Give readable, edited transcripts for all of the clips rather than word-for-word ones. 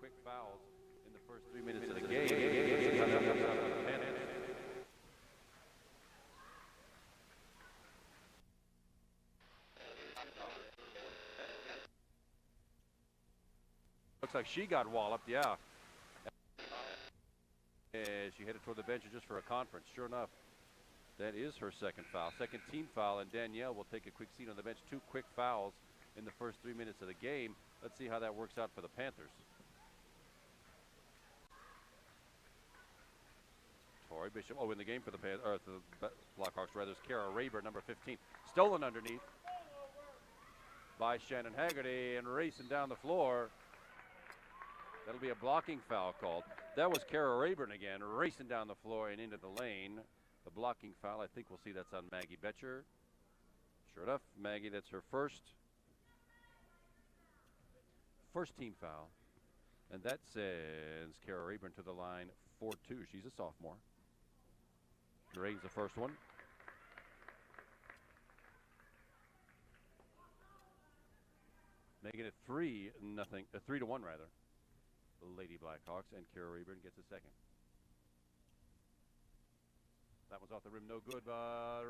quick fouls in the first 3 minutes of the game. Looks like she got walloped, yeah. As she headed toward the bench just for a conference. Sure enough, that is her second foul. Second team foul, and Danielle will take a quick seat on the bench. 2 quick fouls in the first 3 minutes of the game. Let's see how that works out for the Panthers. Tori Bishop, in the game for the Blackhawks, rather, is Kara Rayburn, number 15. Stolen underneath by Shannon Haggerty and racing down the floor. That'll be a blocking foul called. That was Kara Rayburn again, racing down the floor and into the lane. The blocking foul, I think we'll see that's on Maggie Betcher. Sure enough, Maggie, that's her first team foul. And that sends Kara Rayburn to the line 4-2. She's a sophomore. Drains the first one. Making it 3-1 rather. The Lady Blackhawks, and Kara Rayburn gets a second. That one's off the rim, no good,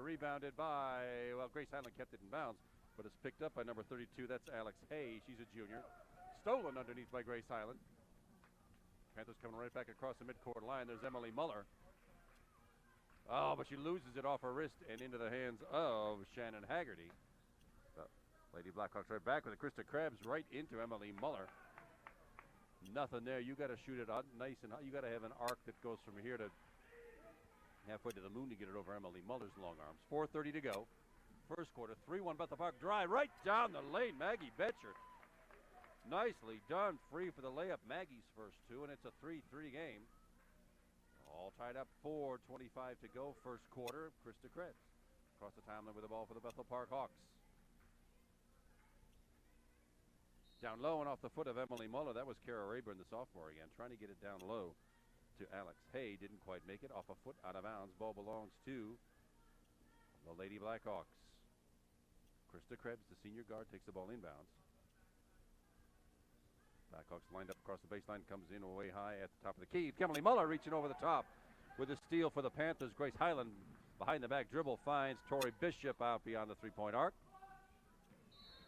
rebounded by, Grace Highland kept it in bounds, but it's picked up by number 32. That's Alex Hay. She's a junior. Stolen underneath by Grace Highland. Panthers coming right back across the midcourt line. There's Emily Muller. Oh, but she loses it off her wrist and into the hands of Shannon Haggerty. Lady Blackhawks right back with it. Krista Krebs right into Emily Muller. Nothing there. You got to shoot it out nice and high. You got to have an arc that goes from here to halfway to the moon to get it over Emily Muller's long arms. 4:30 to go. First quarter, 3-1 Bethel Park drive right down the lane. Maggie Betcher. Nicely done. Free for the layup. Maggie's first 2, and it's a 3-3 game. All tied up. 4:25 to go. First quarter. Krista Krebs across the timeline with the ball for the Bethel Park Hawks. Down low and off the foot of Emily Muller. That was Kara Rayburn, the sophomore again, trying to get it down low to Alex Hay. Didn't quite make it. Off a foot, out of bounds. Ball belongs to the Lady Blackhawks. Krista Krebs, the senior guard, takes the ball inbounds. Blackhawks lined up across the baseline, comes in way high at the top of the key. Emily Muller reaching over the top with a steal for the Panthers. Grace Highland behind the back dribble finds Tori Bishop out beyond the three-point arc.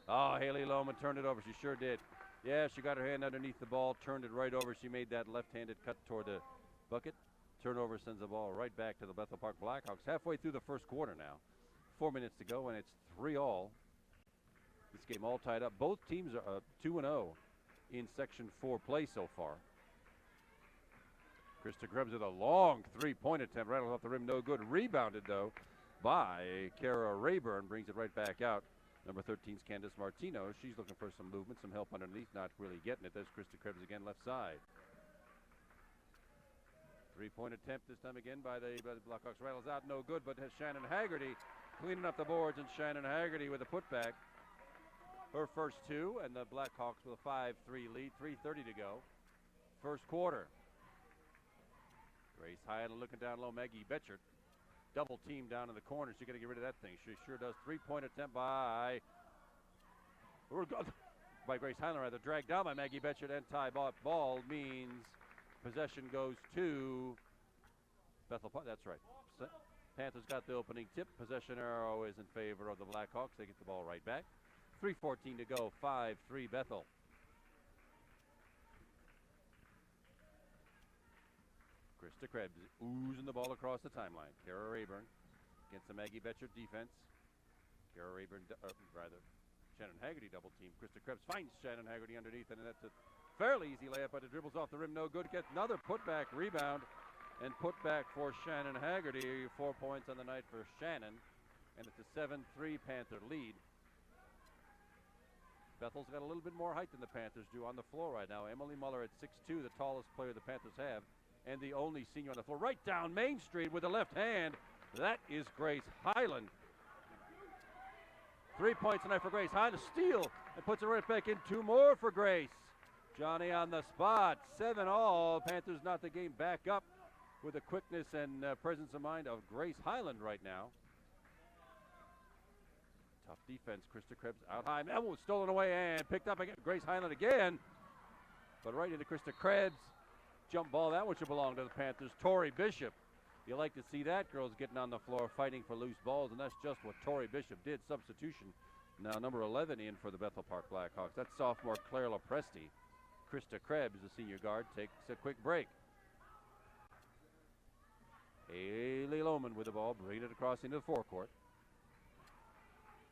Oh, Haley Lohman turned it over. She sure did. Yeah, she got her hand underneath the ball, turned it right over. She made that left-handed cut toward the bucket. Turnover sends the ball right back to the Bethel Park Blackhawks. Halfway through the first quarter now. 4 minutes to go, and it's 3-all. This game all tied up. Both teams are 2-0 in Section 4 play so far. Krista Krebs with a long three-point attempt. Rattles off the rim, no good. Rebounded, though, by Kara Rayburn. Brings it right back out. Number 13's Candace Martino. She's looking for some movement, some help underneath, not really getting it. There's Krista Krebs again, left side. Three-point attempt this time again by the Blackhawks. Rattles out, no good, but has Shannon Haggerty cleaning up the boards, and Shannon Haggerty with a putback. Her first 2, and the Blackhawks with a 5-3 lead. 3:30 to go. First quarter. Grace Highland looking down low. Maggie Betcher. Double team down in the corner. She's got to get rid of that thing. She sure does. Three-point attempt by Grace Highland, rather. Dragged down by Maggie Betcher and tie ball means possession goes to Bethel Park. That's right. Panthers got the opening tip. Possession arrow is in favor of the Blackhawks. They get the ball right back. 3:14 to go. 5-3 Bethel. Krista Krebs oozing the ball across the timeline. Kara Rayburn against the Maggie Betcher defense. Kara Rayburn, Shannon Haggerty double team. Krista Krebs finds Shannon Haggerty underneath, and that's a fairly easy layup, but it dribbles off the rim, no good. Gets another putback rebound, and putback for Shannon Haggerty. 4 points on the night for Shannon, and it's a 7-3 Panther lead. Bethel's got a little bit more height than the Panthers do on the floor right now. Emily Muller at 6'2", the tallest player the Panthers have, and the only senior on the floor. Right down Main Street with the left hand. That is Grace Highland. 3 points tonight for Grace Highland. A steal and puts it right back in. 2 more for Grace. Johnny on the spot. 7-all. Panthers knot the game back up with the quickness and presence of mind of Grace Highland right now. Tough defense. Krista Krebs out high. Stolen away and picked up again. Grace Highland again. But right into Krista Krebs. Jump ball, that one should belong to the Panthers. Tori Bishop. You like to see that. Girls getting on the floor fighting for loose balls, and that's just what Tori Bishop did. Substitution. Now number 11 in for the Bethel Park Blackhawks. That's sophomore Claire Lopresti. Krista Krebs, the senior guard, takes a quick break. Haley Lohman with the ball, bringing it across into the forecourt.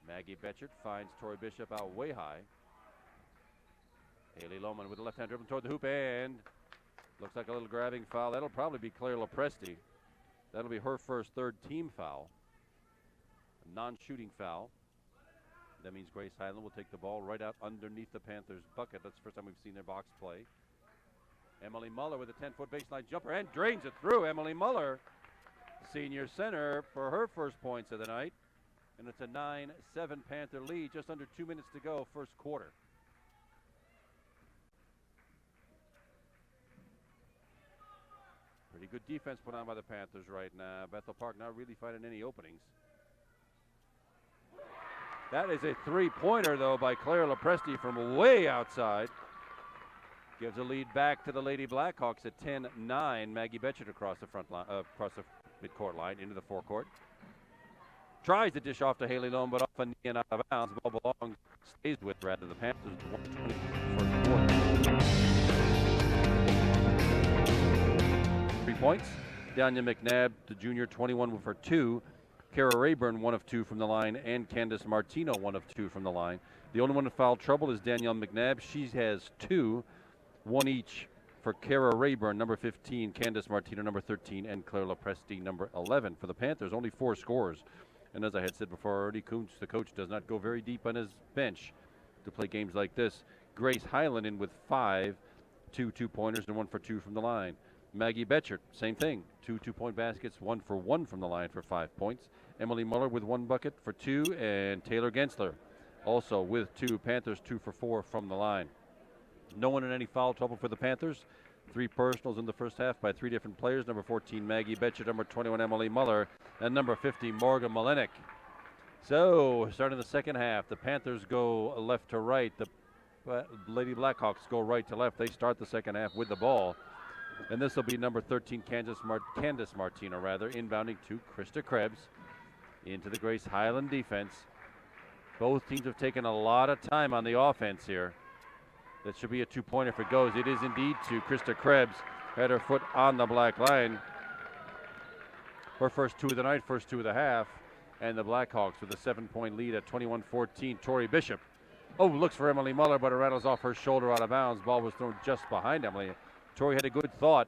Maggie Betchert finds Tori Bishop out way high. Haley Lohman with the left hand dribbling toward the hoop, and looks like a little grabbing foul. That'll probably be Claire Lopresti. That'll be her first third team foul. A non-shooting foul. That means Grace Highland will take the ball right out underneath the Panthers' bucket. That's the first time we've seen their box play. Emily Muller with a 10-foot baseline jumper and drains it through. Emily Muller, senior center, for her first points of the night. And it's a 9-7 Panther lead, just under 2 minutes to go, first quarter. Pretty good defense put on by the Panthers right now. Bethel Park not really finding any openings. That is a three-pointer, though, by Claire Lopresti from way outside. Gives a lead back to the Lady Blackhawks at 10-9. Maggie Betchert across the front line, across the midcourt line into the forecourt. Tries to dish off to Haley Lohman, but off a knee and out of bounds. The ball belongs, stays with rather the Panthers. 120 first quarter. 3 points. Danya McNabb, the junior, 21 for 2. Kara Rayburn, 1 of 2 from the line, and Candace Martino, 1 of 2 from the line. The only one in foul trouble is Danielle McNabb. She has 2, 1 each for Kara Rayburn, number 15, Candace Martino, number 13, and Claire Lopresti, number 11. For the Panthers, only 4 scores. And as I had said before, Ernie Kuntz, the coach, does not go very deep on his bench to play games like this. Grace Highland in with 5, 2 2-pointers, and 1 for 2 from the line. Maggie Betchert, same thing, 2 2-point baskets, 1 for 1 from the line for 5 points. Emily Muller with 1 bucket for 2, and Taylor Gensler also with 2. Panthers 2 for 4 from the line. No one in any foul trouble for the Panthers. 3 personals in the first half by 3 different players. Number 14, Maggie Betchert, number 21, Emily Muller, and number 50, Morgan Malenik. So, starting the second half, the Panthers go left to right. The Lady Blackhawks go right to left. They start the second half with the ball. And this will be number 13, Candace Martino, inbounding to Krista Krebs into the Grace Highland defense. Both teams have taken a lot of time on the offense here. That should be a 2-pointer if it goes. It is indeed to Krista Krebs. Had her foot on the black line. Her first 2 of the night, first 2 of the half. And the Blackhawks with a 7-point lead at 21-14. Tori Bishop. Oh, looks for Emily Muller, but it rattles off her shoulder out of bounds. Ball was thrown just behind Emily. Tori had a good thought,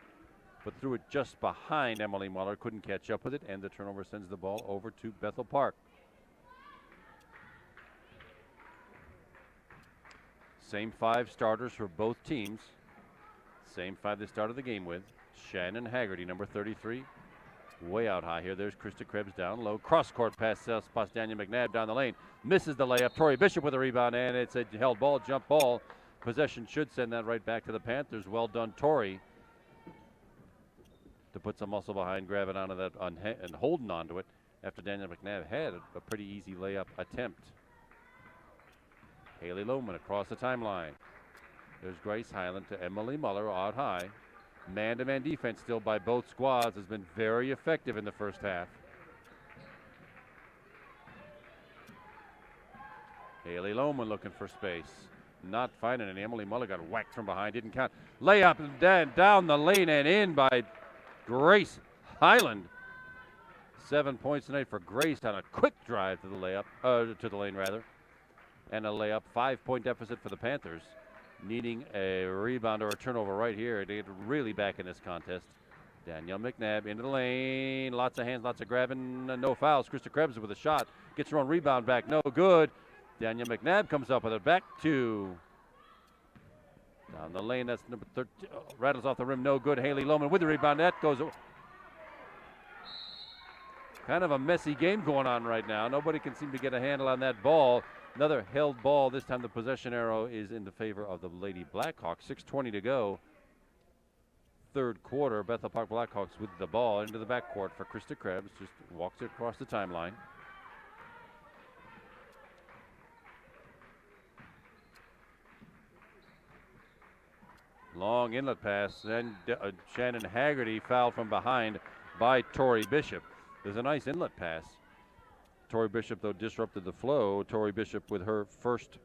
but threw it just behind Emily Muller. Couldn't catch up with it, and the turnover sends the ball over to Bethel Park. Same 5 starters for both teams. Same 5 they started the game with. Shannon Haggerty, number 33. Way out high here. There's Krista Krebs down low. Cross-court pass, Daniel McNabb down the lane. Misses the layup. Tori Bishop with a rebound, and it's a held ball, jump ball. Possession should send that right back to the Panthers. Well done, Tori, to put some muscle behind grabbing onto that and holding onto it after Daniel McNabb had a pretty easy layup attempt. Haley Lohman across the timeline. There's Grace Highland to Emily Muller out high. Man-to-man defense still by both squads has been very effective in the first half. Haley Lohman looking for space. Not finding any. Emily Muller got whacked from behind. Didn't count. Layup and down the lane and in by Grace Highland. 7 points tonight for Grace on a quick drive to the layup, to the lane rather. And a layup. 5-point deficit for the Panthers. Needing a rebound or a turnover right here to get really back in this contest. Danielle McNabb into the lane. Lots of hands, lots of grabbing. No fouls. Krista Krebs with a shot. Gets her own rebound back. No good. Danielle McNabb comes up with it. Back to down the lane. That's number 13. Rattles off the rim. No good. Haley Lohman with the rebound. That goes. Kind of a messy game going on right now. Nobody can seem to get a handle on that ball. Another held ball. This time the possession arrow is in the favor of the Lady Blackhawks. 6:20 to go. Third quarter. Bethel Park Blackhawks with the ball into the backcourt for Krista Krebs. Just walks it across the timeline. Long inlet pass, and Shannon Haggerty fouled from behind by Tori Bishop. There's a nice inlet pass. Tori Bishop, though, disrupted the flow. Tori Bishop with her first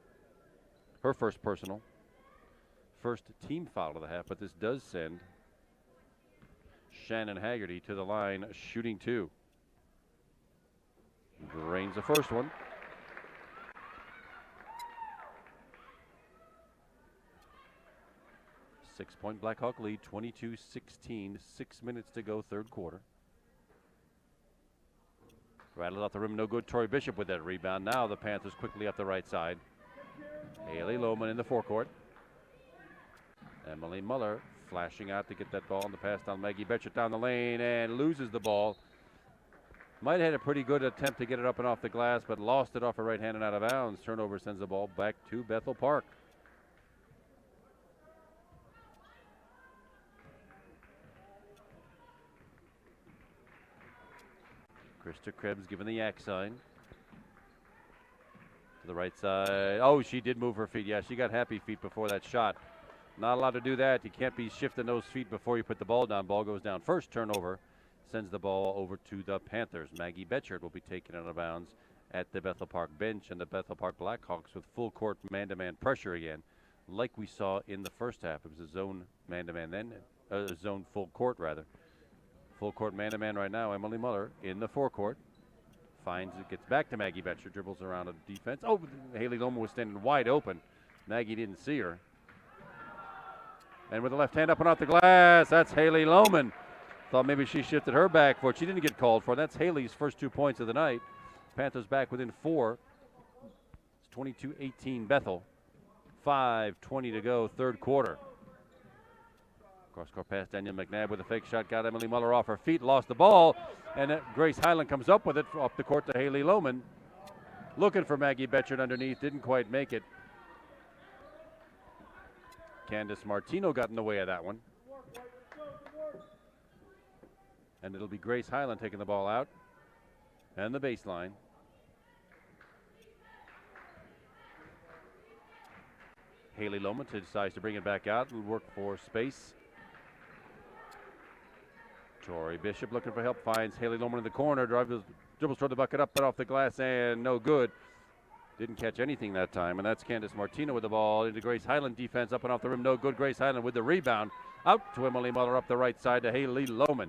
personal, first team foul of the half, but this does send Shannon Haggerty to the line, shooting 2. Drains the first one. Six-point Blackhawk lead, 22-16. 6 minutes to go, third quarter. Rattled off the rim, no good. Tori Bishop with that rebound. Now the Panthers quickly up the right side. Haley Lohman in the forecourt. Emily Muller flashing out to get that ball on the pass down. Maggie Betchert down the lane and loses the ball. Might have had a pretty good attempt to get it up and off the glass, but lost it off her right hand and out of bounds. Turnover sends the ball back to Bethel Park. Krista Krebs giving the yak sign. To the right side. Oh, she did move her feet. Yeah, she got happy feet before that shot. Not allowed to do that. You can't be shifting those feet before you put the ball down. Ball goes down. First turnover sends the ball over to the Panthers. Maggie Betchert will be taken out of bounds at the Bethel Park bench, and the Bethel Park Blackhawks with full court man-to-man pressure again, like we saw in the first half. It was a zone man-to-man then, zone full court rather. Full court man-to-man right now. Emily Muller in the forecourt. Finds it, gets back to Maggie Betchert, dribbles around a defense. Oh, Haley Lohman was standing wide open. Maggie didn't see her. And with the left hand up and off the glass, that's Haley Lohman. Thought maybe she shifted her back foot. She didn't get called for. That's Haley's first 2 points of the night. Panthers back within 4. It's 22-18 Bethel. 5:20 to go, third quarter. Cross-court pass, Danielle McNabb with a fake shot. Got Emily Muller off her feet, lost the ball. And Grace Highland comes up with it off the court to Haley Lohman. Looking for Maggie Betchert underneath, didn't quite make it. Candace Martino got in the way of that one. And it'll be Grace Highland taking the ball out. And the baseline. Haley Lohman decides to bring it back out and work for space. Tori Bishop looking for help, finds Haley Lohman in the corner, dribbles toward the bucket, up and off the glass, and no good. Didn't catch anything that time, and that's Candace Martino with the ball into Grace Highland defense, up and off the rim, no good. Grace Highland with the rebound, out to Emily Muller up the right side to Haley Lohman.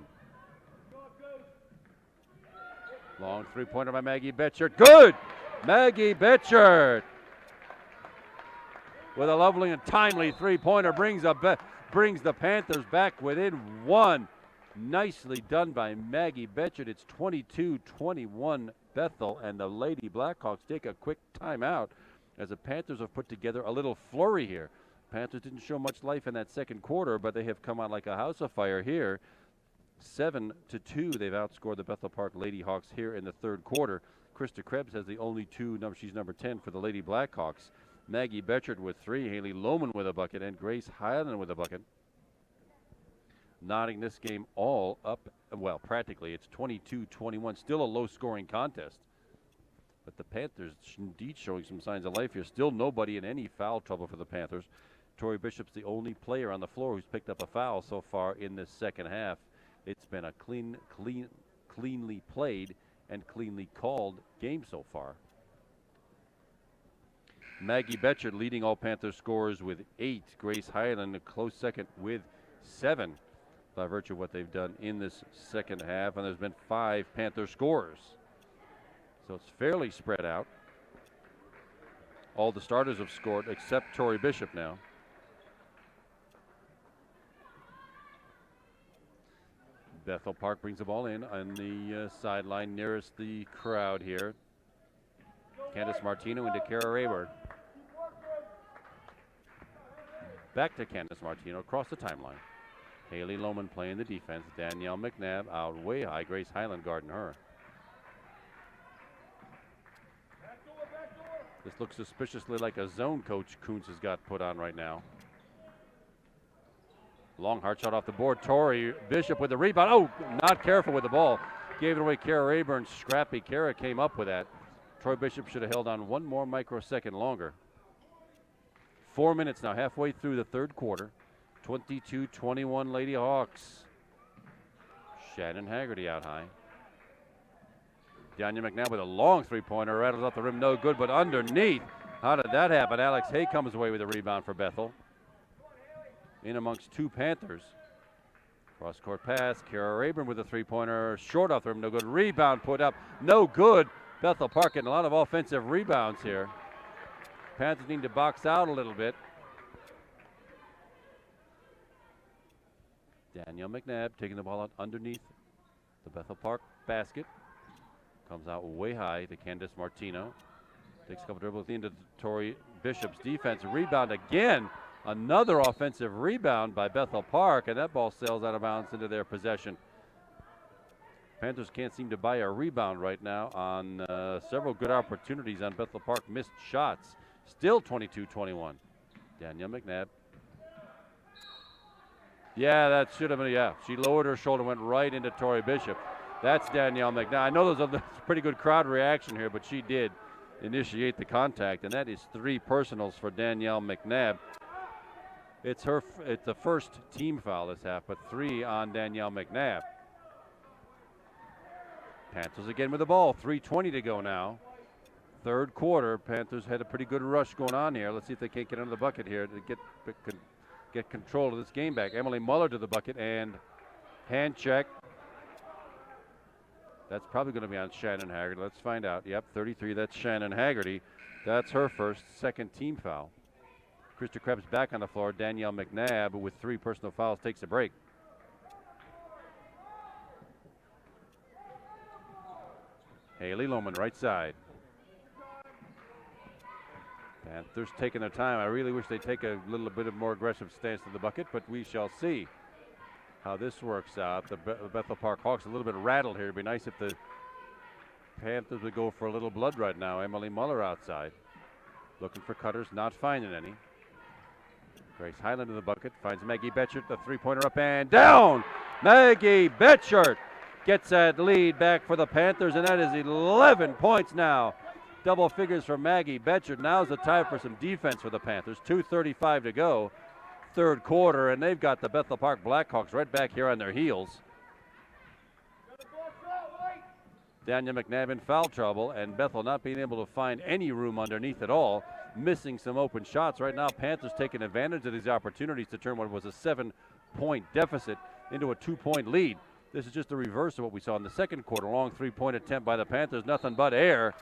Long three-pointer by Maggie Betchert, good! Maggie Betchert with a lovely and timely three-pointer brings the Panthers back within 1. Nicely done by Maggie Betchert. It's 22-21 Bethel, and the Lady Blackhawks take a quick timeout as the Panthers have put together a little flurry here. Panthers didn't show much life in that second quarter, but they have come out like a house of fire here. 7-2, they've outscored the Bethel Park Lady Hawks here in the third quarter. Krista Krebs has the only 2 numbers. She's number 10 for the Lady Blackhawks. Maggie Betchert with 3, Haley Lohman with a bucket, and Grace Highland with a bucket. Knotting this game all up, well, practically. It's 22-21, still a low-scoring contest. But the Panthers indeed showing some signs of life here. Still nobody in any foul trouble for the Panthers. Tori Bishop's the only player on the floor who's picked up a foul so far in this second half. It's been a cleanly played and cleanly called game so far. Maggie Betchert leading all Panthers scorers with 8. Grace Highland a close second with 7. By virtue of what they've done in this second half, and there's been 5 Panther scorers. So it's fairly spread out. All the starters have scored except Tori Bishop now. Bethel Park brings the ball in on the sideline nearest the crowd here. Candace Martino into Kara Rayburn. Back to Candace Martino across the timeline. Haley Lohman playing the defense. Danielle McNabb out way high. Grace Highland guarding her. This looks suspiciously like a zone coach Kuntz has got put on right now. Long hard shot off the board. Tori Bishop with the rebound. Oh, not careful with the ball. Gave it away. Kara Rayburn. Scrappy Kara came up with that. Tori Bishop should have held on 1 more microsecond longer. 4 minutes now, halfway through the third quarter. 22-21 Lady Hawks. Shannon Haggerty out high. Danielle McNabb with a long three-pointer, rattles off the rim, no good, but underneath. How did that happen? Alex Hay comes away with a rebound for Bethel. In amongst two Panthers. Cross-court pass, Kara Rayburn with a three-pointer, short off the rim, no good. Rebound put up, no good. Bethel Park getting a lot of offensive rebounds here. Panthers need to box out a little bit. Danielle McNabb taking the ball out underneath the Bethel Park basket. Comes out way high to Candace Martino. Takes a couple dribbles into Tori Bishop's defense. Rebound again. Another offensive rebound by Bethel Park, and that ball sails out of bounds into their possession. Panthers can't seem to buy a rebound right now on several good opportunities on Bethel Park missed shots. Still 22-21. Danielle McNabb. Yeah, that should have been, yeah. She lowered her shoulder, went right into Tori Bishop. That's Danielle McNabb. I know there's a pretty good crowd reaction here, but she did initiate the contact, and that is 3 personals for Danielle McNabb. It's the first team foul this half, but 3 on Danielle McNabb. Panthers again with the ball. 3:20 to go now. Third quarter. Panthers had a pretty good rush going on here. Let's see if they can't get under the bucket here to get control of this game back. Emily Muller to the bucket and hand check. That's probably going to be on Shannon Haggerty. Let's find out. Yep, 33. That's Shannon Haggerty. That's her second team foul. Krista Krebs back on the floor. Danielle McNabb with 3 personal fouls takes a break. Haley Lohman right side. Panthers taking their time. I really wish they'd take a little bit of more aggressive stance to the bucket, but we shall see how this works out. The Bethel Park Hawks a little bit rattled here. It'd be nice if the Panthers would go for a little blood right now. Emily Muller outside. Looking for cutters, not finding any. Grace Highland in the bucket, finds Maggie Betchert, the three-pointer up and down. Maggie Betchert gets that lead back for the Panthers, and that is 11 points now. Double figures for Maggie Betchert. Now's the time for some defense for the Panthers. 2:35 to go, third quarter, and they've got the Bethel Park Blackhawks right back here on their heels. Danielle McNabb in foul trouble, and Bethel not being able to find any room underneath at all. Missing some open shots. Right now, Panthers taking advantage of these opportunities to turn what was a 7-point deficit into a 2-point lead. This is just the reverse of what we saw in the second quarter. Long 3-point attempt by the Panthers. Nothing but air.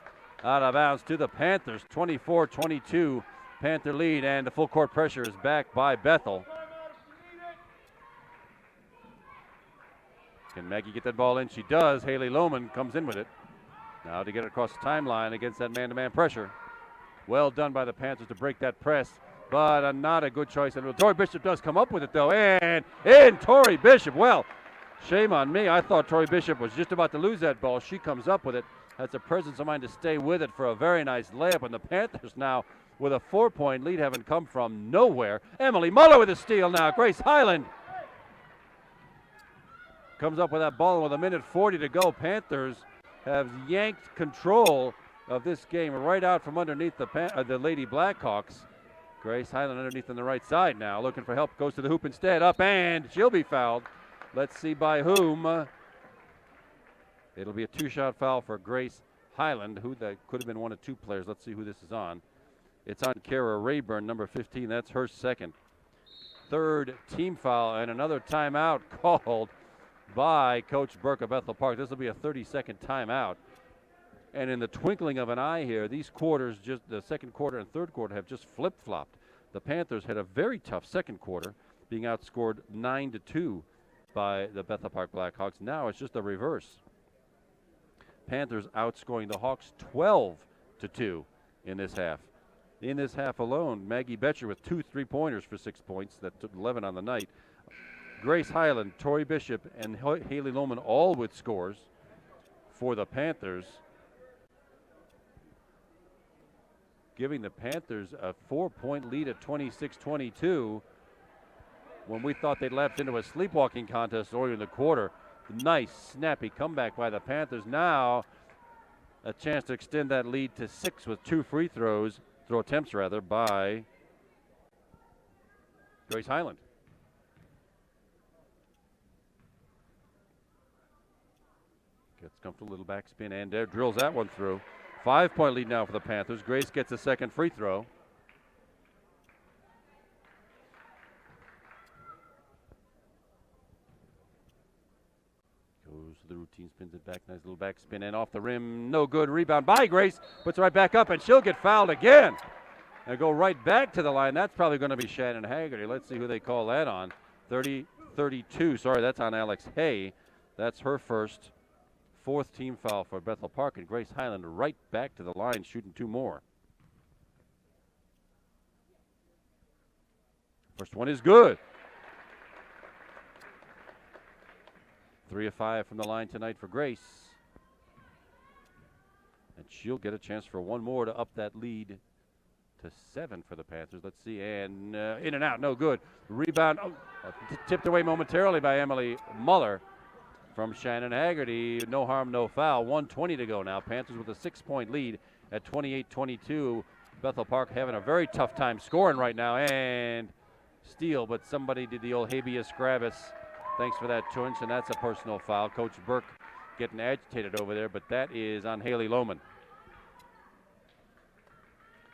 Out of bounds to the Panthers. 24-22 Panther lead, and the full court pressure is back by Bethel. Can Maggie get that ball in? She does. Haley Lohman comes in with it. Now to get it across the timeline against that man-to-man pressure. Well done by the Panthers to break that press, but not a good choice. And Tori Bishop does come up with it, though. And in Tori Bishop. Well, shame on me. I thought Tori Bishop was just about to lose that ball. She comes up with it. Has the presence of mind to stay with it for a very nice layup. And the Panthers now with a 4-point lead, having come from nowhere. Emily Muller with a steal now. Grace Highland comes up with that ball with 1:40 to go. Panthers have yanked control of this game right out from underneath the Lady Blackhawks. Grace Highland underneath on the right side now, looking for help, goes to the hoop instead, up, and she'll be fouled. Let's see by whom. It'll be a 2-shot foul for Grace Highland, who that could have been one of 2 players. Let's see who this is on. It's on Kara Rayburn, number 15. That's her second. Third team foul, and another timeout called by Coach Burke of Bethel Park. This will be a 30-second timeout. And in the twinkling of an eye here, these quarters, just the second quarter and third quarter, have just flip-flopped. The Panthers had a very tough second quarter, being outscored 9-2 by the Bethel Park Blackhawks. Now it's just the reverse. Panthers outscoring the Hawks 12-2 in this half. In this half alone, Maggie Betcher with 2 3-pointers for 6 points. That took 11 on the night. Grace Highland, Tori Bishop, and Haley Lohman all with scores for the Panthers, giving the Panthers a 4-point lead at 26-22 when we thought they'd lapsed into a sleepwalking contest earlier in the quarter. Nice, snappy comeback by the Panthers. Now a chance to extend that lead to 6 with 2 free throw attempts by Grace Highland. Comes to a little backspin and there drills that one through. 5-point lead now for the Panthers. Grace gets a second free throw. Goes to the routine, spins it back. Nice little backspin and off the rim. No good. Rebound by Grace. Puts it right back up and she'll get fouled again. And go right back to the line. That's probably going to be Shannon Haggerty. Let's see who they call that on. 32. Sorry, that's on Alex Hay. That's her first. Fourth team foul for Bethel Park, and Grace Highland right back to the line shooting 2 more. First one is good. 3 of 5 from the line tonight for Grace. And she'll get a chance for one more to up that lead to 7 for the Panthers. Let's see, and in and out, no good. Rebound, tipped away momentarily by Emily Muller from Shannon Haggerty. No harm, no foul. 1:20 to go now. Panthers with a 6-point lead at 28-22. Bethel Park having a very tough time scoring right now, and steal, but somebody did the old habeas corpus. Thanks for that, Tunch, and that's a personal foul. Coach Burke getting agitated over there, but that is on Haley Lohman.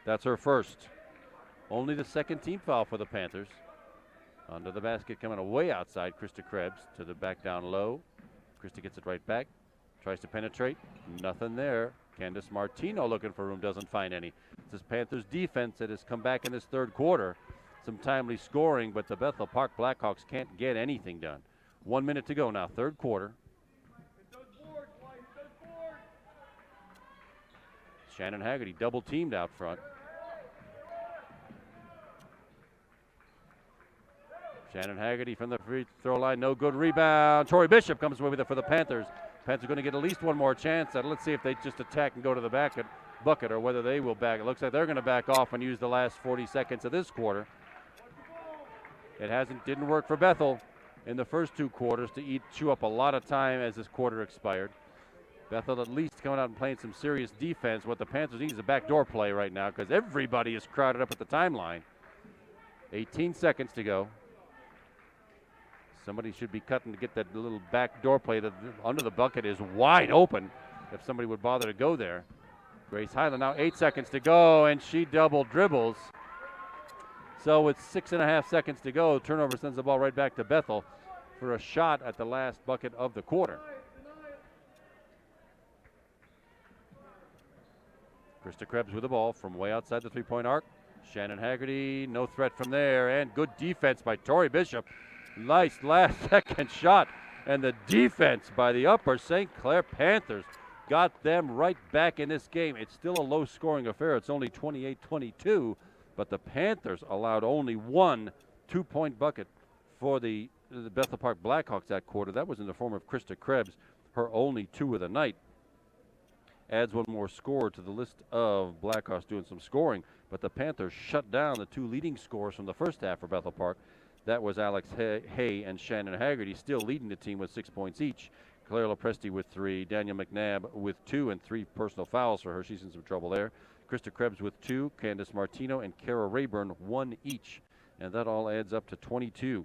That's her first. Only the second team foul for the Panthers. Under the basket, coming away outside, Krista Krebs to the back down low. Krista gets it right back. Tries to penetrate. Nothing there. Candace Martino looking for room, doesn't find any. It's this Panthers defense that has come back in this third quarter. Some timely scoring, but the Bethel Park Blackhawks can't get anything done. 1 minute to go now, third quarter. Shannon Haggerty double teamed out front. Shannon Haggerty from the free throw line, no good. Rebound. Tori Bishop comes away with it for the Panthers. Panthers are going to get at least one more chance. Let's see if they just attack and go to the bucket or whether they will back. It looks like they're going to back off and use the last 40 seconds of this quarter. It didn't work for Bethel in the first 2 quarters to chew up a lot of time as this quarter expired. Bethel at least coming out and playing some serious defense. What the Panthers need is a backdoor play right now because everybody is crowded up at the timeline. 18 seconds to go. Somebody should be cutting to get that little backdoor play. Under the bucket is wide open if somebody would bother to go there. Grace Highland now 8 seconds to go, and she double dribbles. So with 6.5 seconds to go, turnover sends the ball right back to Bethel for a shot at the last bucket of the quarter. Krista Krebs with the ball from way outside the three-point arc. Shannon Haggerty, no threat from there, and good defense by Tori Bishop. Nice last-second shot, and the defense by the Upper St. Clair Panthers got them right back in this game. It's still a low-scoring affair. It's only 28-22, but the Panthers allowed only one 2-point bucket for the Bethel Park Blackhawks that quarter. That was in the form of Krista Krebs, her only 2 of the night. Adds one more scorer to the list of Blackhawks doing some scoring, but the Panthers shut down the 2 leading scorers from the first half for Bethel Park. That was Alex Hay and Shannon Haggerty, still leading the team with 6 points each. Claire Lopresti with 3, Daniel McNabb with 2, and 3 personal fouls for her. She's in some trouble there. Krista Krebs with 2, Candace Martino and Kara Rayburn 1 each. And that all adds up to 22.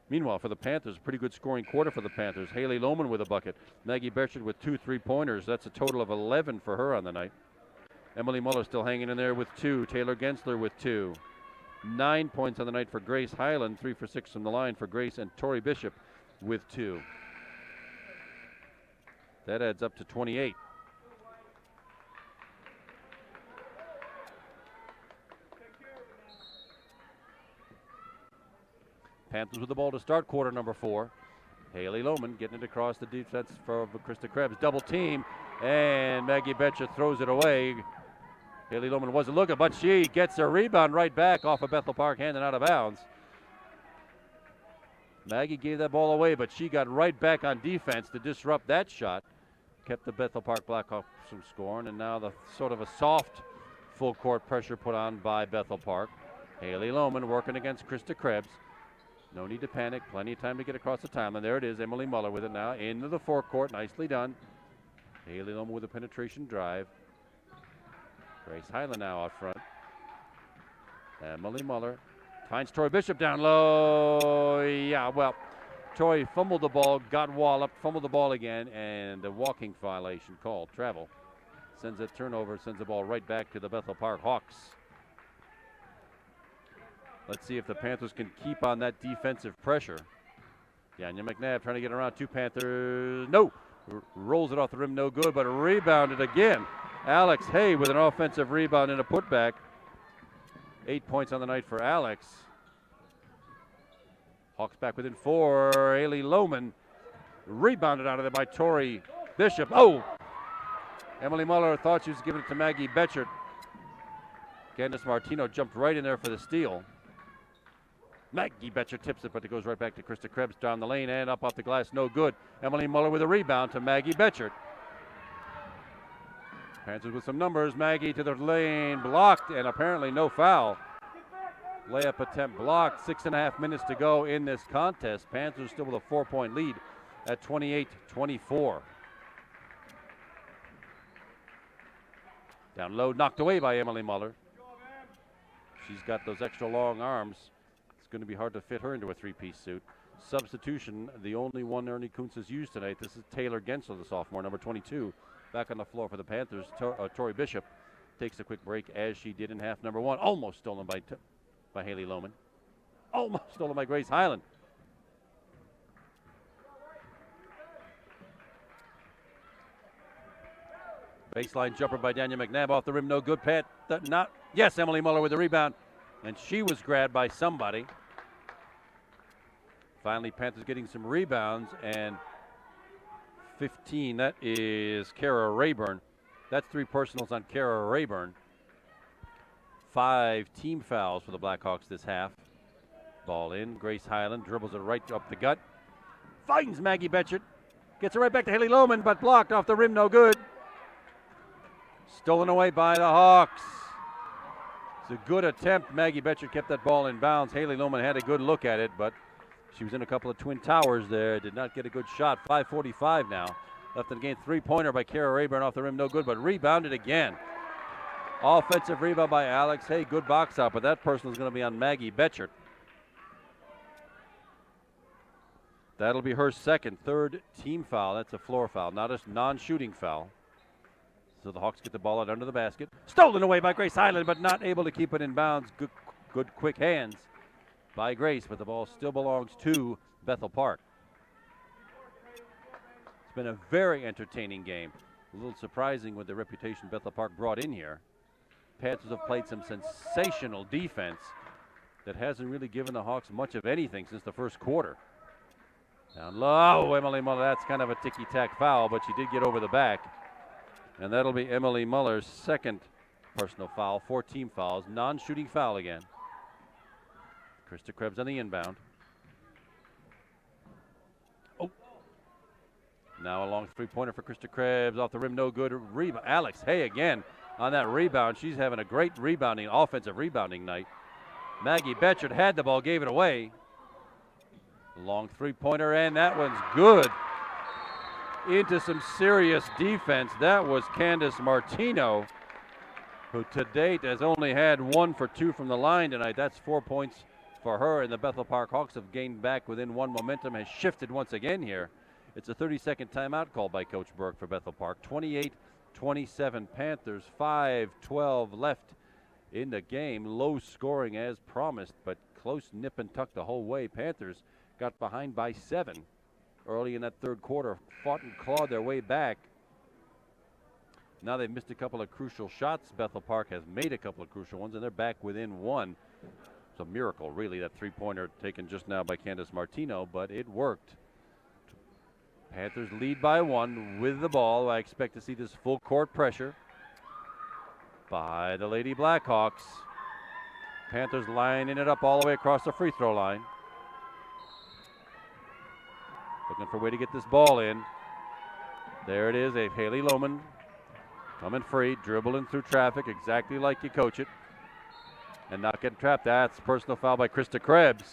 Meanwhile, for the Panthers, pretty good scoring quarter for the Panthers. Haley Lohman with a bucket. Maggie Berchard with 2 3-pointers. That's a total of 11 for her on the night. Emily Muller still hanging in there with 2. Taylor Gensler with 2. 9 points on the night for Grace Highland. 3 for 6 from the line for Grace, and Tori Bishop with 2. That adds up to 28. Panthers with the ball to start quarter number 4. Haley Lohman getting it across the defense for Krista Krebs. Double team, and Maggie Betcher throws it away. Haley Lohman wasn't looking, but she gets a rebound right back off of Bethel Park, handing out of bounds. Maggie gave that ball away, but she got right back on defense to disrupt that shot. Kept the Bethel Park Blackhawks from scoring, and now the sort of a soft full court pressure put on by Bethel Park. Haley Lohman working against Krista Krebs. No need to panic. Plenty of time to get across the timeline. There it is. Emily Muller with it now into the forecourt. Nicely done. Haley Lohman with a penetration drive. Grace Highland now out front. Emily Muller finds Tori Bishop down low. Yeah, well, Tori fumbled the ball, got walloped, fumbled the ball again, and a walking violation called. Travel sends a turnover, sends the ball right back to the Bethel Park Hawks. Let's see if the Panthers can keep on that defensive pressure. Daniel McNabb trying to get around two Panthers. No! Rolls it off the rim, no good, but rebounded again. Alex Hay with an offensive rebound and a putback. 8 points on the night for Alex. Hawks back within 4. Haley Lohman rebounded out of there by Tori Bishop. Oh! Emily Muller thought she was giving it to Maggie Betchert. Candace Martino jumped right in there for the steal. Maggie Betcher tips it, but it goes right back to Krista Krebs down the lane and up off the glass. No good. Emily Muller with a rebound to Maggie Betchert. Panthers with some numbers. Maggie to the lane, blocked, and apparently no foul. Layup attempt blocked. 6.5 minutes to go in this contest. Panthers still with a 4-point lead at 28-24. Down low, knocked away by Emily Muller. She's got those extra long arms. Going to be hard to fit her into a three-piece suit. Substitution, the only one Ernie Kuntz has used tonight. This is Taylor Gensler, the sophomore, number 22, back on the floor for the Panthers. Tori Bishop takes a quick break, as she did in half number one. Almost stolen by Haley Lohman. Almost stolen by Grace Highland. Baseline jumper by Daniel McNabb off the rim, no good. Yes, Emily Muller with the rebound, and she was grabbed by somebody. Finally, Panthers getting some rebounds, and 15, that is Kara Rayburn. That's 3 personals on Kara Rayburn. 5 team fouls for the Blackhawks this half. Ball in, Grace Highland dribbles it right up the gut. Finds Maggie Betchert. Gets it right back to Haley Lohman, but blocked off the rim, no good. Stolen away by the Hawks. It's a good attempt. Maggie Betchert kept that ball in bounds. Haley Lohman had a good look at it, but she was in a couple of twin towers there. Did not get a good shot. 5:45 now left in the game. 3-pointer by Kara Rayburn off the rim, no good, but rebounded again. Offensive rebound by Alex Hay. Good box out, but that person is going to be on Maggie Betchert. That'll be her third team foul. That's a floor foul, not a non-shooting foul. So the Hawks get the ball out under the basket. Stolen away by Grace Highland, but not able to keep it in bounds. Good quick hands by Grace, but the ball still belongs to Bethel Park. It's been a very entertaining game. A little surprising with the reputation Bethel Park brought in here. Panthers have played some sensational defense that hasn't really given the Hawks much of anything since the first quarter. Down low, Emily Muller. That's kind of a ticky-tack foul, but she did get over the back. And that'll be Emily Muller's second personal foul. 4 team fouls. Non-shooting foul again. Krista Krebs on the inbound. Oh. Now a long 3-pointer for Krista Krebs. Off the rim, no good. Rebound. Alex Hay again on that rebound. She's having a great offensive rebounding night. Maggie Betchert had the ball, gave it away. Long 3-pointer, and that one's good. Into some serious defense. That was Candace Martino, who to date has only had 1 for 2 from the line tonight. That's 4 points for her, and the Bethel Park Hawks have gained back within 1. Momentum has shifted once again here. It's a 30-second timeout called by Coach Burke for Bethel Park. 28-27 Panthers, 5:12 left in the game. Low scoring as promised, but close nip and tuck the whole way. Panthers got behind by 7 early in that third quarter, fought and clawed their way back. Now they've missed a couple of crucial shots. Bethel Park has made a couple of crucial ones, and they're back within 1. It's a miracle, really, that 3-pointer taken just now by Candace Martino, but it worked. Panthers lead by 1 with the ball. I expect to see this full court pressure by the Lady Blackhawks. Panthers lining it up all the way across the free throw line. Looking for a way to get this ball in. There it is, Haley Lohman coming free, dribbling through traffic exactly like you coach it. And not getting trapped. That's personal foul by Krista Krebs.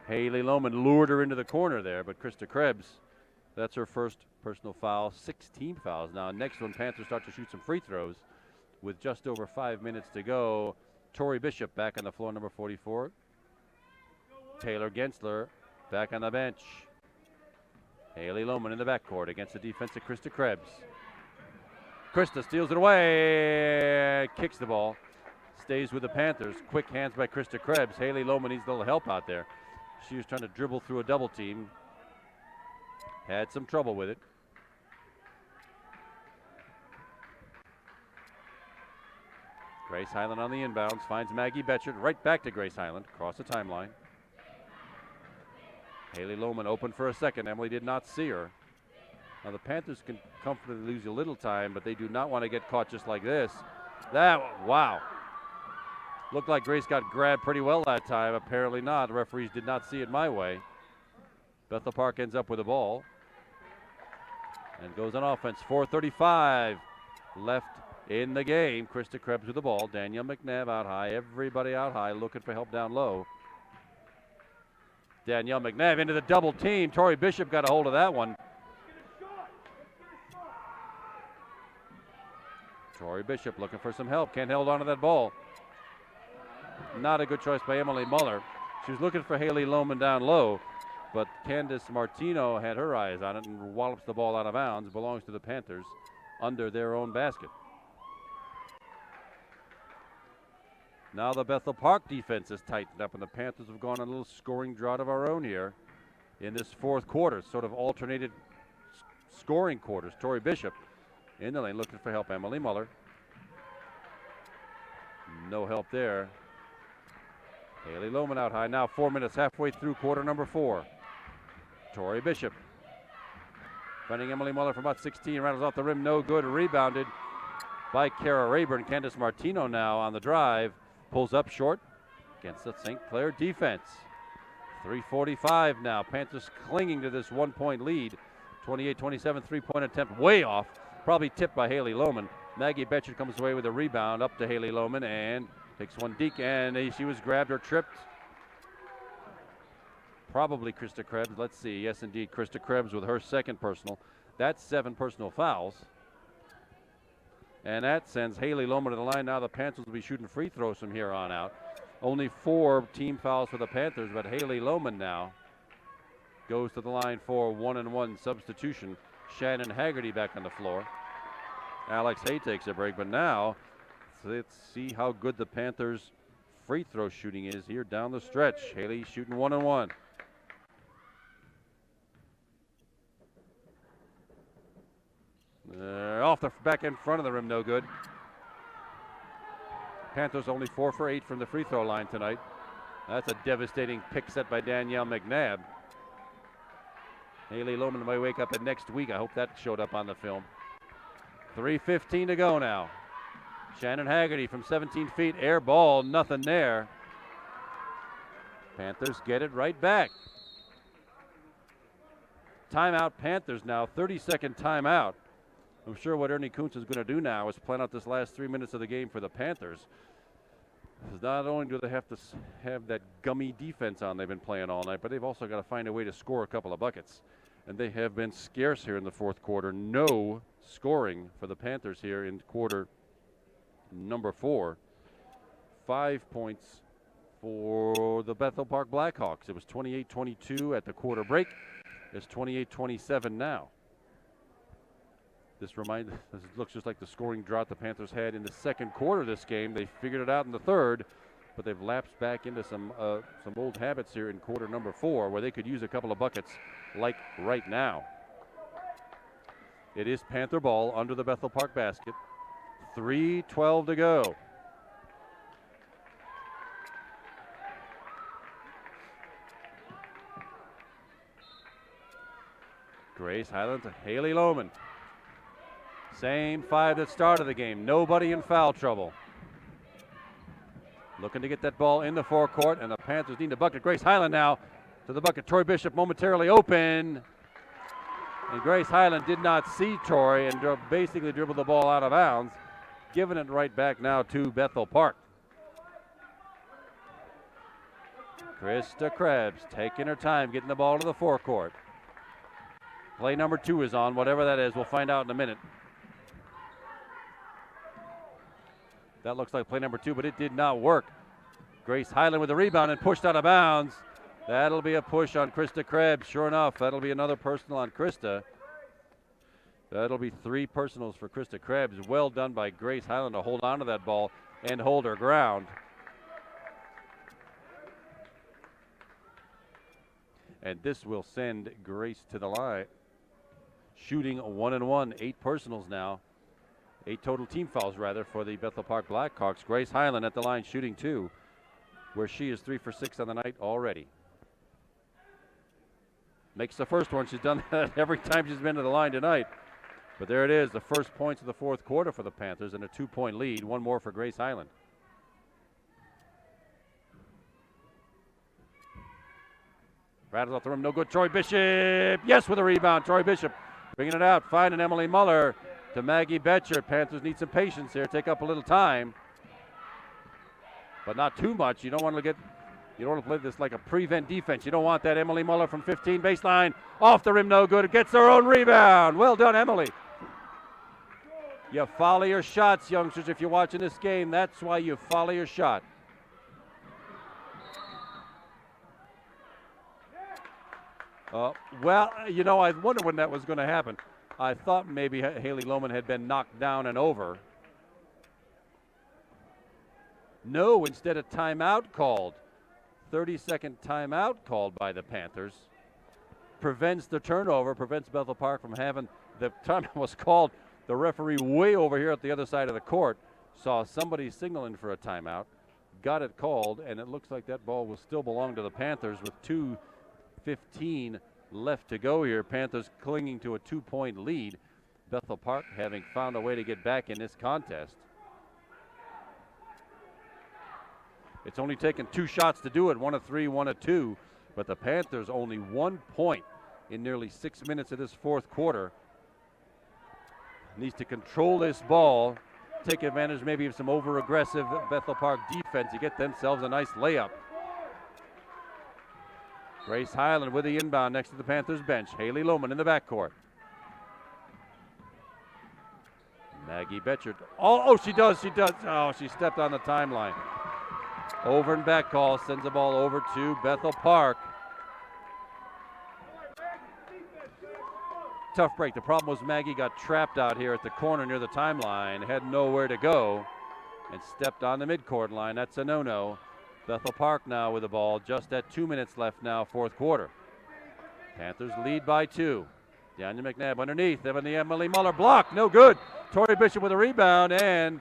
Haley Lohman lured her into the corner there, but Krista Krebs, that's her first personal foul. 6 team fouls. Now next one, Panthers start to shoot some free throws with just over 5 minutes to go. Tori Bishop back on the floor, number 44. Taylor Gensler back on the bench. Haley Lohman in the backcourt against the defense of Krista Krebs. Krista steals it away, kicks the ball, stays with the Panthers. Quick hands by Krista Krebs. Haley Lohman needs a little help out there. She was trying to dribble through a double team. Had some trouble with it. Grace Highland on the inbounds, finds Maggie Betchert, right back to Grace Highland, across the timeline. Haley Lohman open for a second. Emily did not see her. Now the Panthers can comfortably lose a little time, but they do not want to get caught just like this. Wow. Looked like Grace got grabbed pretty well that time. Apparently not. The referees did not see it my way. Bethel Park ends up with the ball and goes on offense. 4:35 left in the game. Krista Krebs with the ball. Danielle McNabb out high. Everybody out high looking for help down low. Danielle McNabb into the double team. Tori Bishop got a hold of that one. Tori Bishop looking for some help. Can't hold on to that ball. Not a good choice by Emily Muller. She was looking for Haley Lohman down low, but Candace Martino had her eyes on it and wallops the ball out of bounds. It belongs to the Panthers under their own basket. Now the Bethel Park defense is tightened up, and the Panthers have gone on a little scoring drought of our own here in this fourth quarter. Sort of alternated scoring quarters. Tori Bishop in the lane looking for help. Emily Muller. No help there. Haley Lohman out high. Now 4 minutes halfway through quarter number 4. Tori Bishop. Finding Emily Muller from about 16. Rattles off the rim. No good. Rebounded by Kara Rayburn. Candace Martino now on the drive. Pulls up short against the St. Clair defense. 3:45 now. Panthers clinging to this 1-point lead. 28-27 3-point attempt. Way off. Probably tipped by Haley Lohman. Maggie Betchert comes away with a rebound up to Haley Lohman and takes one deke, and she was grabbed or tripped. Probably Krista Krebs. Let's see. Yes, indeed, Krista Krebs with her second personal. That's 7 personal fouls. And that sends Haley Lohman to the line. Now the Panthers will be shooting free throws from here on out. Only 4 team fouls for the Panthers, but Haley Lohman now goes to the line for 1-and-1 substitution. Shannon Haggerty back on the floor. Alex Hay takes a break, but now let's see how good the Panthers' free throw shooting is here down the stretch. Haley shooting 1-and-1. Off the back in front of the rim, no good. Panthers only 4 for 8 from the free throw line tonight. That's a devastating pick set by Danielle McNabb. Haley Lohman might wake up at next week. I hope that showed up on the film. 3:15 to go now. Shannon Haggerty from 17 feet, air ball, nothing there. Panthers get it right back. Timeout Panthers now, 30-second timeout. I'm sure what Ernie Kuntz is going to do now is plan out this last 3 minutes of the game for the Panthers. Not only do they have to have that gummy defense on they've been playing all night, but they've also got to find a way to score a couple of buckets. And they have been scarce here in the fourth quarter. No scoring for the Panthers here in quarter number 4. 5 points for the Bethel Park Blackhawks. It was 28-22 at the quarter break. It's 28-27 now. This looks just like the scoring drought the Panthers had in the second quarter of this game. They figured it out in the third, but they've lapsed back into some old habits here in quarter number 4 where they could use a couple of buckets like right now. It is Panther ball under the Bethel Park basket. 3:12 to go. Grace Highland to Haley Lohman. Same 5 that started the game. Nobody in foul trouble. Looking to get that ball in the forecourt, and the Panthers need a bucket. Grace Highland now to the bucket. Tori Bishop momentarily open. And Grace Highland did not see Tori and basically dribbled the ball out of bounds, giving it right back now to Bethel Park. Krista Krebs taking her time, getting the ball to the forecourt. Play number 2 is on, whatever that is. We'll find out in a minute. That looks like play number 2, but it did not work. Grace Highland with the rebound and pushed out of bounds. That'll be a push on Krista Krebs. Sure enough, that'll be another personal on Krista. That'll be 3 personals for Krista Krebs. Well done by Grace Highland to hold on to that ball and hold her ground. And this will send Grace to the line. Shooting 1-1, 8 personals now. 8 total team fouls, rather, for the Bethel Park Blackhawks. Grace Highland at the line shooting 2, where she is 3 for 6 on the night already. Makes the first one. She's done that every time she's been to the line tonight. But there it is, the first points of the fourth quarter for the Panthers and a 2-point lead. One more for Grace Highland. Rattles off the rim, no good. Troy Bishop, yes, with a rebound. Troy Bishop bringing it out, finding Emily Muller to Maggie Betcher. Panthers need some patience here, take up a little time, but not too much. You don't want to play this like a prevent defense. You don't want that. Emily Muller from 15 baseline, off the rim, no good. Gets her own rebound. Well done, Emily. You follow your shots, youngsters. If you're watching this game, that's why you follow your shot. Well, you know, I wondered when that was going to happen. I thought maybe Haley Lohman had been knocked down and over. No, instead a timeout called. 30-second timeout called by the Panthers. Prevents the turnover, prevents Bethel Park from having, the timeout was called. The referee way over here at the other side of the court saw somebody signaling for a timeout, got it called, and it looks like that ball will still belong to the Panthers with 2:15 left to go here. Panthers clinging to a 2-point lead. Bethel Park having found a way to get back in this contest. It's only taken 2 shots to do it, 1 of 3, 1 of 2, but the Panthers only 1 point in nearly 6 minutes of this fourth quarter. Needs to control this ball, take advantage maybe of some over-aggressive Bethel Park defense to get themselves a nice layup. Grace Highland with the inbound next to the Panthers bench. Haley Lohman in the backcourt. Maggie Betcher. Oh, she does. Oh, she stepped on the timeline. Over and back call, sends the ball over to Bethel Park. Tough break. The problem was Maggie got trapped out here at the corner near the timeline, had nowhere to go, and stepped on the midcourt line. That's a no-no. Bethel Park now with the ball, just at 2 minutes left now, fourth quarter. Panthers lead by 2. Daniel McNabb underneath, then the Emily Muller block, no good. Tori Bishop with a rebound, and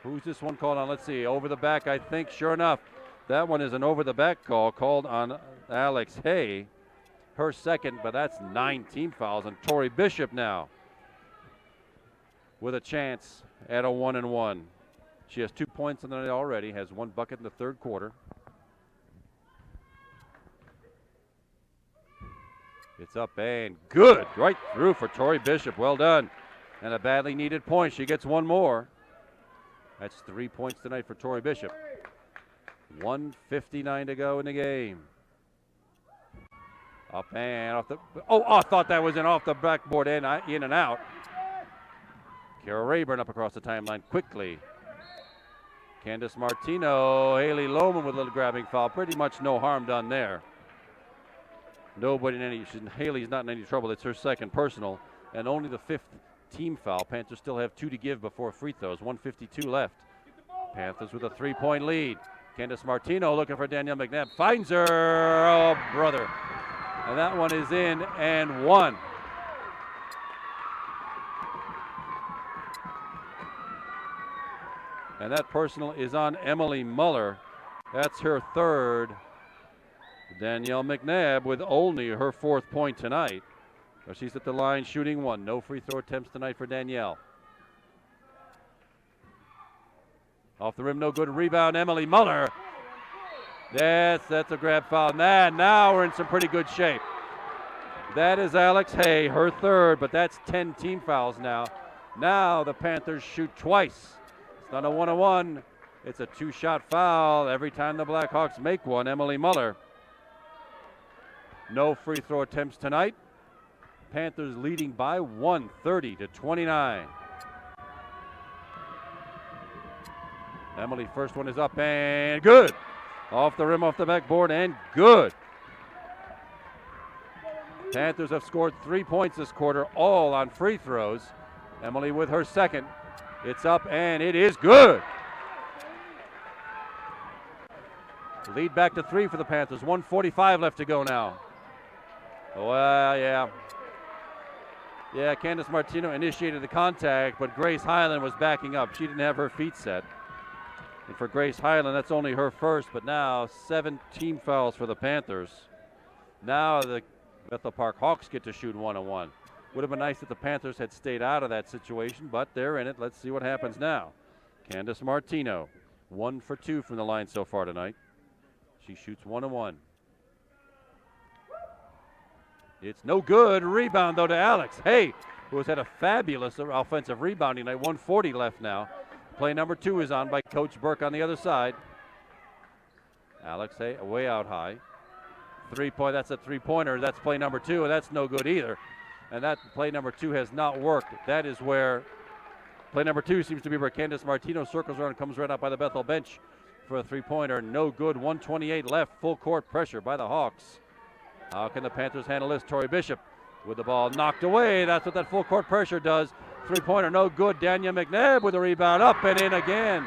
who's this one called on? Let's see, over the back, I think. Sure enough, that one is an over the back call called on Alex Hay. Her second, but that's 9 team fouls, and Tori Bishop now with a chance at a 1-1. She has 2 points in the night already, has 1 bucket in the third quarter. It's up and good, right through for Tori Bishop, well done. And a badly needed point, she gets 1 more. That's 3 points tonight for Tori Bishop. 1:59 to go in the game. Up and off the, I thought that was off the backboard in and out. Kara Rayburn up across the timeline quickly. Candace Martino, Haley Lohman with a little grabbing foul. Pretty much no harm done there. Nobody in any, Haley's not in any trouble. It's her second personal and only the 5th team foul. Panthers still have 2 to give before free throws. 1:52 left. Panthers with a 3-point lead. Candace Martino looking for Danielle McNabb. Finds her. Oh, brother. And that one is in and 1. And that personal is on Emily Muller. That's her 3rd. Danielle McNabb with only her 4th point tonight. So she's at the line shooting 1. No free throw attempts tonight for Danielle. Off the rim, no good. Rebound, Emily Muller. That's a grab foul. Now we're in some pretty good shape. That is Alex Hay, her 3rd, but that's 10 team fouls now. Now the Panthers shoot twice. It's not a 1-on-1. It's a 2-shot foul every time the Blackhawks make one. Emily Muller. No free throw attempts tonight. Panthers leading by 1, 30-29. Emily, first one is up and good. Off the rim, off the backboard, and good. Panthers have scored 3 points this quarter, all on free throws. Emily with her second. It's up and it is good. Lead back to 3 for the Panthers. 1:45 left to go now. Well, yeah. Yeah, Candace Martino initiated the contact, but Grace Highland was backing up. She didn't have her feet set. And for Grace Highland, that's only her first, but now 7 team fouls for the Panthers. Now the Bethel Park Hawks get to shoot 1-on-1. Would have been nice if the Panthers had stayed out of that situation, but they're in it. Let's see what happens now. Candace Martino, 1 for 2 from the line so far tonight. She shoots 1-on-1. It's no good. Rebound, though, to Alex Hay, who has had a fabulous offensive rebounding night. 1:40 left now. Play number 2 is on by Coach Burke on the other side. Alex Hay way out high. 3-point, that's a 3-pointer. That's play number 2, and that's no good either. And that play number 2 has not worked. That is where play number 2 seems to be where Candace Martino circles around and comes right out by the Bethel bench for a 3-pointer. No good. 1:28 left. Full court pressure by the Hawks. How can the Panthers handle this? Tori Bishop with the ball knocked away. That's what that full court pressure does. 3-pointer, no good. Dania McNabb with a rebound, up and in again.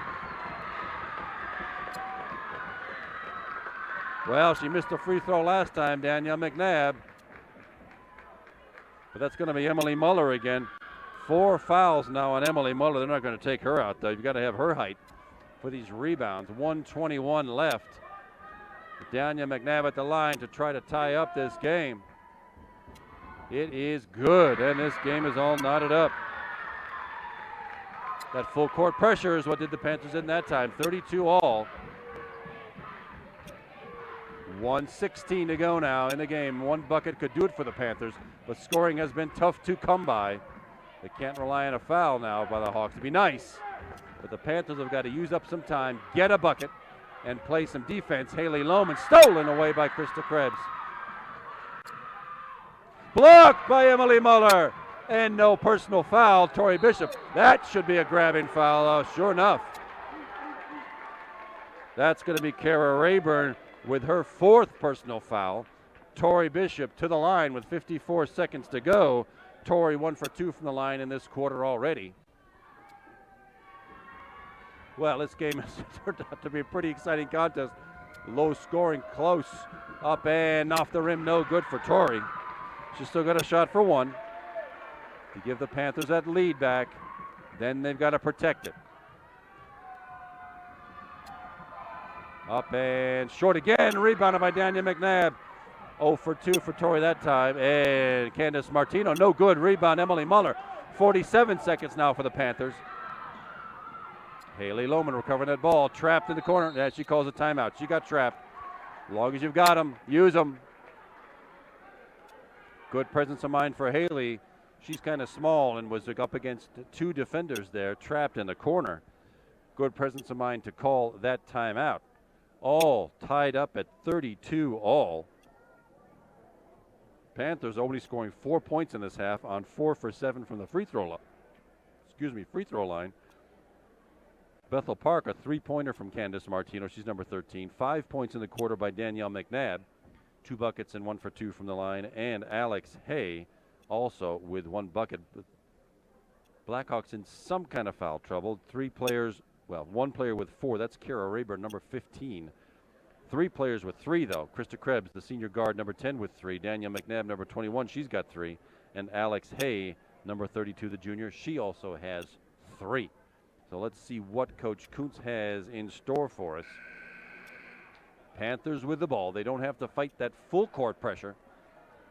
Well, she missed a free throw last time, Dania McNabb. But that's going to be Emily Muller again. 4 fouls now on Emily Muller. They're not going to take her out, though. You've got to have her height for these rebounds. 1:21 left. Dania McNabb at the line to try to tie up this game. It is good, and this game is all knotted up. That full court pressure is what did the Panthers in that time. 32 all. 1:16 to go now in the game. 1 bucket could do it for the Panthers, but scoring has been tough to come by. They can't rely on a foul now by the Hawks. It'd be nice, but the Panthers have got to use up some time, get a bucket, and play some defense. Haley Lohman stolen away by Krista Krebs. Blocked by Emily Muller, and no personal foul. Tori Bishop, that should be a grabbing foul, sure enough. That's going to be Kara Rayburn with her 4th personal foul. Tori Bishop to the line with 54 seconds to go. Tori 1 for 2 from the line in this quarter already. Well, this game has turned out to be a pretty exciting contest. Low scoring, close, up and off the rim, no good for Tori. She's still got a shot for 1 to give the Panthers that lead back. Then they've got to protect it. Up and short again, rebounded by Dania McNabb. 0 for 2 for Tori that time. And Candace Martino, no good. Rebound, Emily Muller. 47 seconds now for the Panthers. Haley Lohman recovering that ball. Trapped in the corner. Yeah, she calls a timeout. She got trapped. As long as you've got them, use them. Good presence of mind for Haley. She's kind of small and was up against 2 defenders there, trapped in the corner. Good presence of mind to call that timeout. All tied up at 32 all. Panthers only scoring 4 points in this half on 4 for 7 from the free throw line. Bethel Park, a 3-pointer from Candace Martino. She's number 13. 5 points in the quarter by Danielle McNabb. 2 buckets and 1 for 2 from the line. And Alex Hay also with 1 bucket. Blackhawks in some kind of foul trouble. 3 players, well, 1 player with 4. That's Kara Rayburn, number 15. 3 players with 3, though. Krista Krebs, the senior guard, number 10 with 3. Danielle McNabb, number 21. She's got 3. And Alex Hay, number 32, the junior. She also has 3. So let's see what Coach Kuntz has in store for us. Panthers with the ball. They don't have to fight that full court pressure,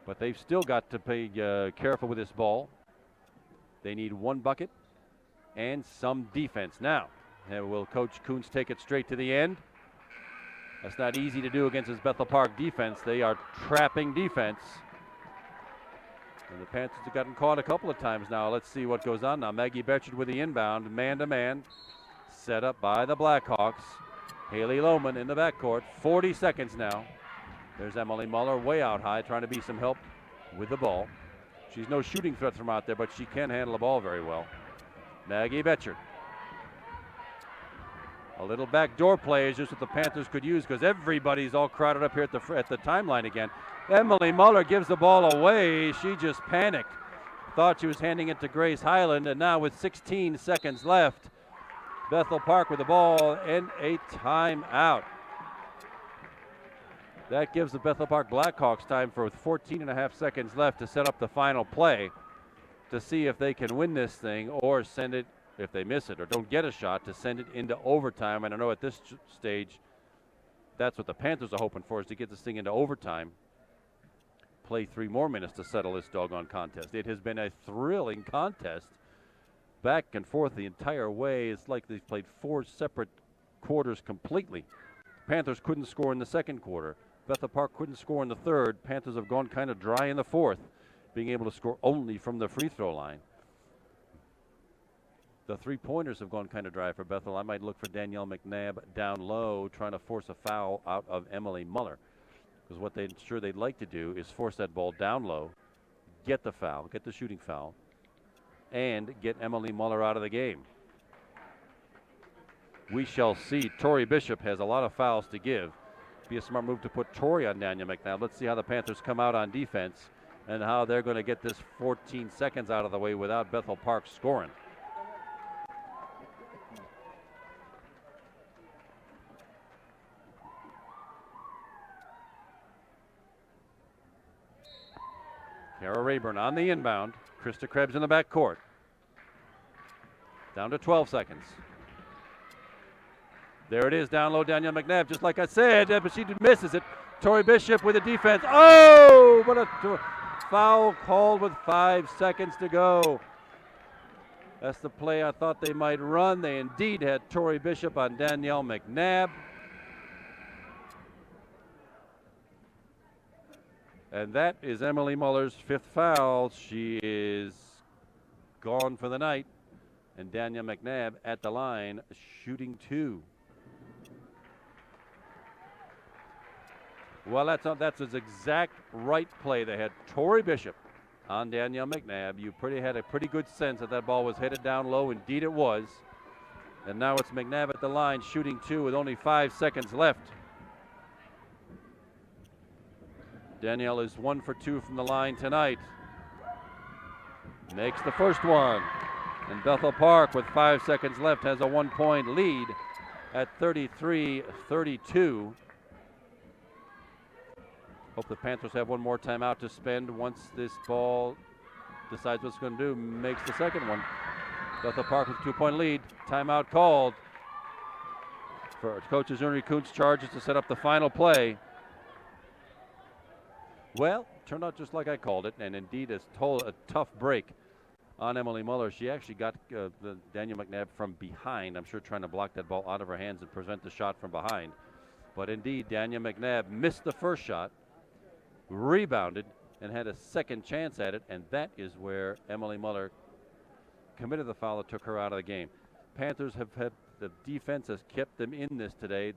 but they've still got to be careful with this ball. They need 1 bucket and some defense. Now, will Coach Kuntz take it straight to the end? That's not easy to do against his Bethel Park defense. They are trapping defense. And the Panthers have gotten caught a couple of times now. Let's see what goes on now. Maggie Betchard with the inbound, man-to-man, set up by the Blackhawks. Haley Lohman in the backcourt, 40 seconds now. There's Emily Muller way out high, trying to be some help with the ball. She's no shooting threat from out there, but she can handle the ball very well. Maggie Betchard. A little backdoor play is just what the Panthers could use because everybody's all crowded up here at the timeline again. Emily Muller gives the ball away. She just panicked. Thought she was handing it to Grace Highland, and now with 16 seconds left, Bethel Park with the ball and a timeout. That gives the Bethel Park Blackhawks time for 14 and a half seconds left to set up the final play to see if they can win this thing or send it, if they miss it or don't get a shot, to send it into overtime. And I know at this stage, that's what the Panthers are hoping for, is to get this thing into overtime. Play 3 more minutes to settle this doggone contest. It has been a thrilling contest, back and forth the entire way. It's like they've played 4 separate quarters completely. Panthers couldn't score in the second quarter. Bethel Park couldn't score in the third. Panthers have gone kind of dry in the fourth, being able to score only from the free throw line. The 3-pointers have gone kind of dry for Bethel. I might look for Danielle McNabb down low, trying to force a foul out of Emily Muller. Because what they'd like to do is force that ball down low, get the foul, get the shooting foul, and get Emily Muller out of the game. We shall see. Tori Bishop has a lot of fouls to give. Be a smart move to put Tori on Danielle McNabb. Let's see how the Panthers come out on defense and how they're going to get this 14 seconds out of the way without Bethel Park scoring. Kara Rayburn on the inbound. Krista Krebs in the backcourt. Down to 12 seconds. There it is, down low, Danielle McNabb, just like I said, but she misses it. Tori Bishop with the defense. Oh, what a foul called with 5 seconds to go. That's the play I thought they might run. They indeed had Tori Bishop on Danielle McNabb. And that is Emily Muller's 5th foul. She is gone for the night. And Danielle McNabb at the line, shooting 2. Well, that's his exact right play. They had Tori Bishop on Danielle McNabb. You had a pretty good sense that ball was headed down low. Indeed it was. And now it's McNabb at the line, shooting 2 with only 5 seconds left. Danielle is 1 for 2 from the line tonight. Makes the first one. And Bethel Park, with 5 seconds left, has a 1-point lead at 33-32. Hope the Panthers have one more timeout to spend once this ball decides what it's going to do. Makes the second one. Bethel Park with a 2-point lead. Timeout called. For coaches Henry Kuntz charges to set up the final play. Well, turned out just like I called it, and indeed a tough break on Emily Muller. She actually got Danielle McNabb from behind. I'm sure trying to block that ball out of her hands and prevent the shot from behind. But indeed, Danielle McNabb missed the first shot, rebounded, and had a second chance at it, and that is where Emily Muller committed the foul that took her out of the game. Panthers have had, the defense has kept them in this today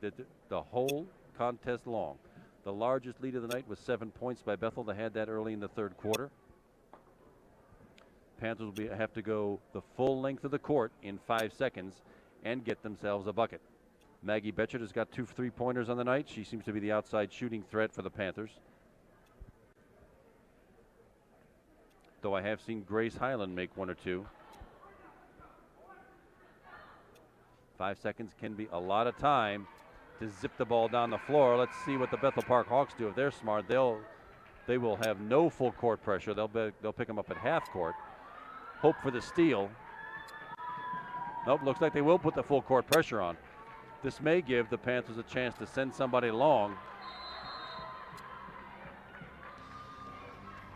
the whole contest long. The largest lead of the night was 7 points by Bethel. They had that early in the third quarter. Panthers will have to go the full length of the court in 5 seconds and get themselves a bucket. Maggie Betchert has got 2 3-pointers on the night. She seems to be the outside shooting threat for the Panthers. Though I have seen Grace Highland make 1 or 2. 5 seconds can be a lot of time to zip the ball down the floor. Let's see what the Bethel Park Hawks do. If they're smart, they will have no full court pressure. They'll pick them up at half court. Hope for the steal. Nope, looks like they will put the full court pressure on. This may give the Panthers a chance to send somebody long.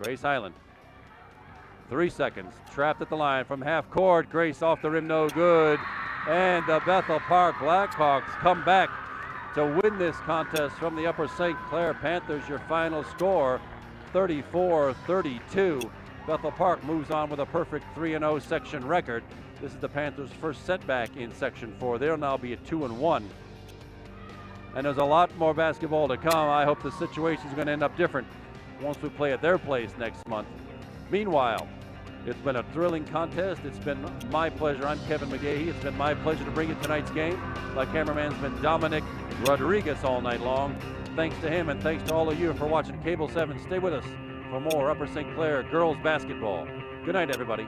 Grace Highland. 3 seconds. Trapped at the line from half court. Grace off the rim, no good. And the Bethel Park Blackhawks come back to win this contest from the Upper St. Clair Panthers. Your final score, 34-32. Bethel Park moves on with a perfect 3-0 section record. This is the Panthers' first setback in Section 4. They'll now be at 2-1. And there's a lot more basketball to come. I hope the situation is going to end up different once we play at their place next month. Meanwhile, It's been a thrilling contest. It's been my pleasure. I'm Kevin McGahee. It's been my pleasure to bring you tonight's game. My cameraman's been Dominic Rodriguez all night long. Thanks to him and thanks to all of you for watching Cable 7. Stay with us for more Upper St. Clair girls basketball. Good night, everybody.